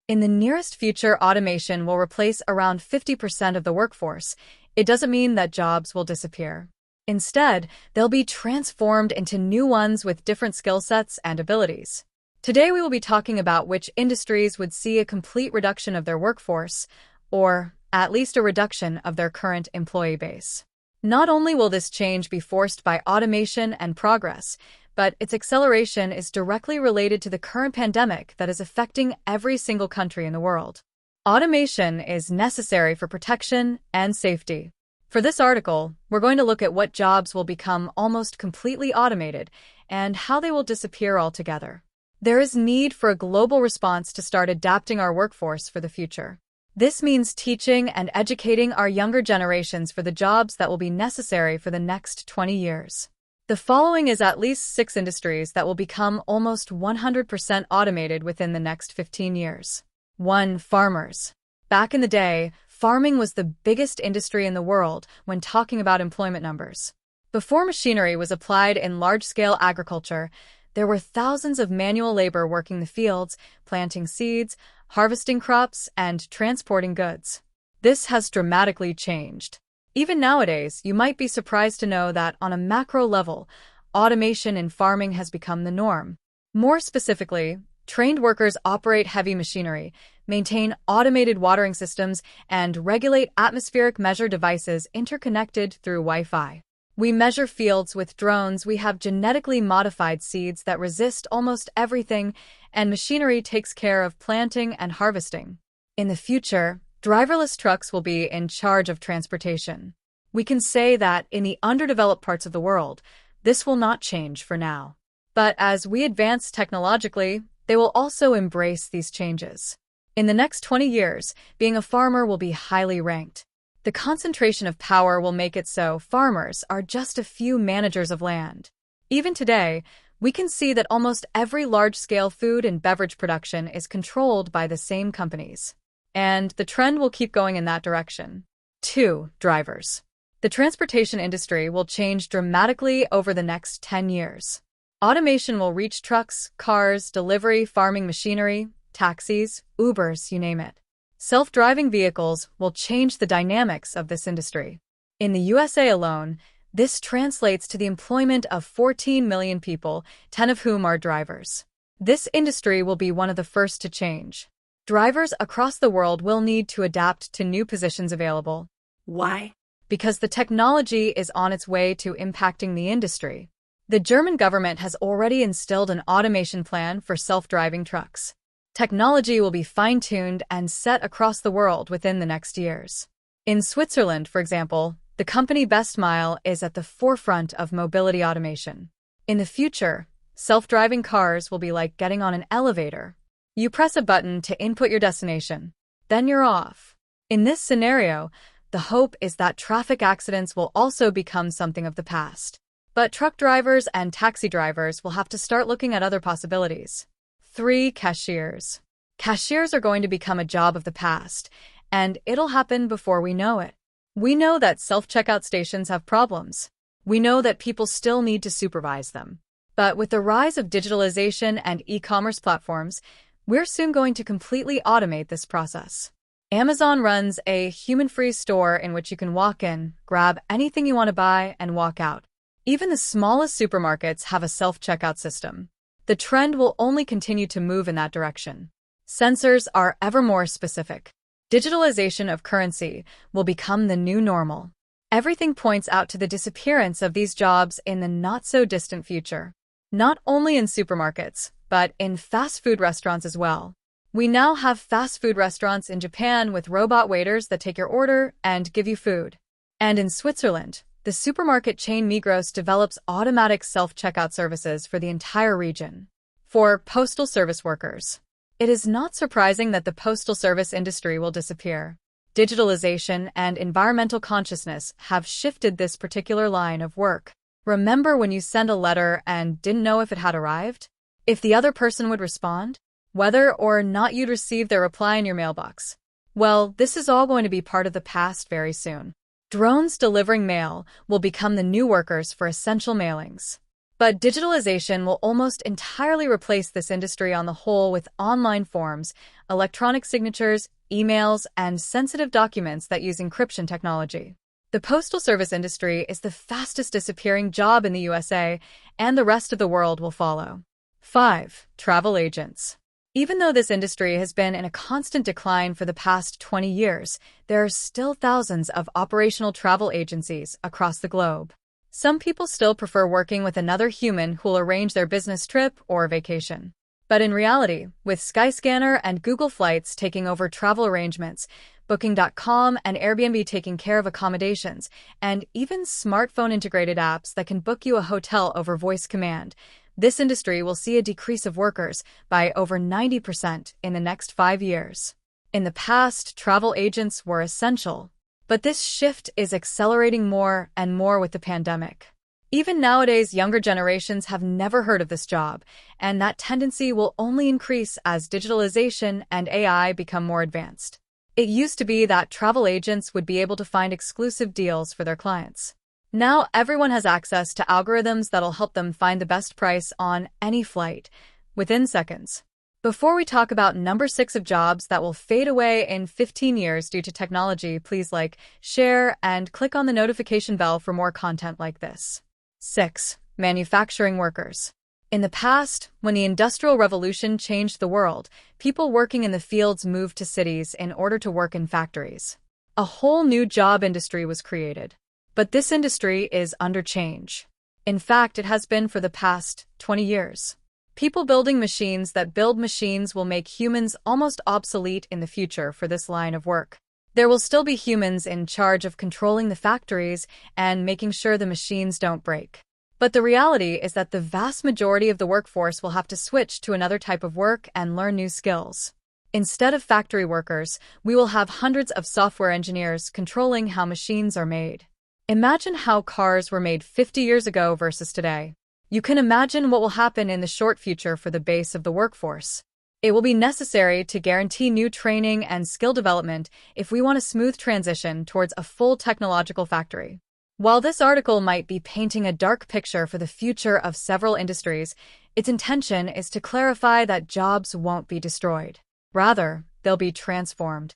In the nearest future, automation will replace around 50% of the workforce. It doesn't mean that jobs will disappear. Instead, they'll be transformed into new ones with different skill sets and abilities. Today, we will be talking about which industries would see a complete reduction of their workforce, or at least a reduction of their current employee base. Not only will this change be forced by automation and progress, but its acceleration is directly related to the current pandemic that is affecting every single country in the world. Automation is necessary for protection and safety. For this article, we're going to look at what jobs will become almost completely automated and how they will disappear altogether. There is need for a global response to start adapting our workforce for the future. This means teaching and educating our younger generations for the jobs that will be necessary for the next 20 years. The following is at least 6 industries that will become almost 100% automated within the next 15 years. 1. Farmers. Back in the day, farming was the biggest industry in the world when talking about employment numbers. Before machinery was applied in large-scale agriculture, there were thousands of manual labor working the fields, planting seeds, harvesting crops, and transporting goods. This has dramatically changed. Even nowadays, you might be surprised to know that on a macro level, automation in farming has become the norm. More specifically, trained workers operate heavy machinery, maintain automated watering systems, and regulate atmospheric measure devices interconnected through Wi-Fi. We measure fields with drones, we have genetically modified seeds that resist almost everything, and machinery takes care of planting and harvesting. In the future, driverless trucks will be in charge of transportation. We can say that in the underdeveloped parts of the world, this will not change for now. But as we advance technologically, they will also embrace these changes. In the next 20 years, being a farmer will be highly ranked. The concentration of power will make it so farmers are just a few managers of land. Even today, we can see that almost every large-scale food and beverage production is controlled by the same companies. And the trend will keep going in that direction. 2. Drivers. The transportation industry will change dramatically over the next 10 years. Automation will reach trucks, cars, delivery, farming machinery, taxis, Ubers, you name it. Self-driving vehicles will change the dynamics of this industry. In the USA alone, this translates to the employment of 14 million people, 10 of whom are drivers. This industry will be one of the first to change. Drivers across the world will need to adapt to new positions available. Why? Because the technology is on its way to impacting the industry. The German government has already instilled an automation plan for self-driving trucks. Technology will be fine-tuned and set across the world within the next years. In Switzerland, for example, the company Best Mile is at the forefront of mobility automation. In the future, self-driving cars will be like getting on an elevator. You press a button to input your destination, then you're off. In this scenario, the hope is that traffic accidents will also become something of the past. But truck drivers and taxi drivers will have to start looking at other possibilities. 3. Cashiers. Cashiers are going to become a job of the past, and it'll happen before we know it. We know that self-checkout stations have problems. We know that people still need to supervise them. But with the rise of digitalization and e-commerce platforms, we're soon going to completely automate this process. Amazon runs a human-free store in which you can walk in, grab anything you want to buy, and walk out. Even the smallest supermarkets have a self-checkout system. The trend will only continue to move in that direction. Sensors are ever more specific. Digitalization of currency will become the new normal. Everything points out to the disappearance of these jobs in the not-so-distant future. Not only in supermarkets, but in fast food restaurants as well. We now have fast food restaurants in Japan with robot waiters that take your order and give you food. And in Switzerland, the supermarket chain Migros develops automatic self-checkout services for the entire region. For postal service workers, it is not surprising that the postal service industry will disappear. Digitalization and environmental consciousness have shifted this particular line of work. Remember when you sent a letter and didn't know if it had arrived? If the other person would respond? Whether or not you'd receive their reply in your mailbox? Well, this is all going to be part of the past very soon. Drones delivering mail will become the new workers for essential mailings. But digitalization will almost entirely replace this industry on the whole with online forms, electronic signatures, emails, and sensitive documents that use encryption technology. The postal service industry is the fastest disappearing job in the USA, and the rest of the world will follow. 5. Travel agents. Even though this industry has been in a constant decline for the past 20 years, there are still thousands of operational travel agencies across the globe. Some people still prefer working with another human who'll arrange their business trip or vacation. But in reality, with Skyscanner and Google Flights taking over travel arrangements, Booking.com and Airbnb taking care of accommodations, and even smartphone-integrated apps that can book you a hotel over voice command, this industry will see a decrease of workers by over 90% in the next 5 years. In the past, travel agents were essential, but this shift is accelerating more and more with the pandemic. Even nowadays, younger generations have never heard of this job, and that tendency will only increase as digitalization and AI become more advanced. It used to be that travel agents would be able to find exclusive deals for their clients. Now everyone has access to algorithms that'll help them find the best price on any flight within seconds. Before we talk about number 6 of jobs that will fade away in 15 years due to technology, please like, share, and click on the notification bell for more content like this. 6. Manufacturing workers. In the past, when the Industrial Revolution changed the world, people working in the fields moved to cities in order to work in factories. A whole new job industry was created. But this industry is under change. In fact, it has been for the past 20 years. People building machines that build machines will make humans almost obsolete in the future for this line of work. There will still be humans in charge of controlling the factories and making sure the machines don't break. But the reality is that the vast majority of the workforce will have to switch to another type of work and learn new skills. Instead of factory workers, we will have hundreds of software engineers controlling how machines are made. Imagine how cars were made 50 years ago versus today. You can imagine what will happen in the short future for the base of the workforce. It will be necessary to guarantee new training and skill development if we want a smooth transition towards a full technological factory. While this article might be painting a dark picture for the future of several industries, its intention is to clarify that jobs won't be destroyed. Rather, they'll be transformed.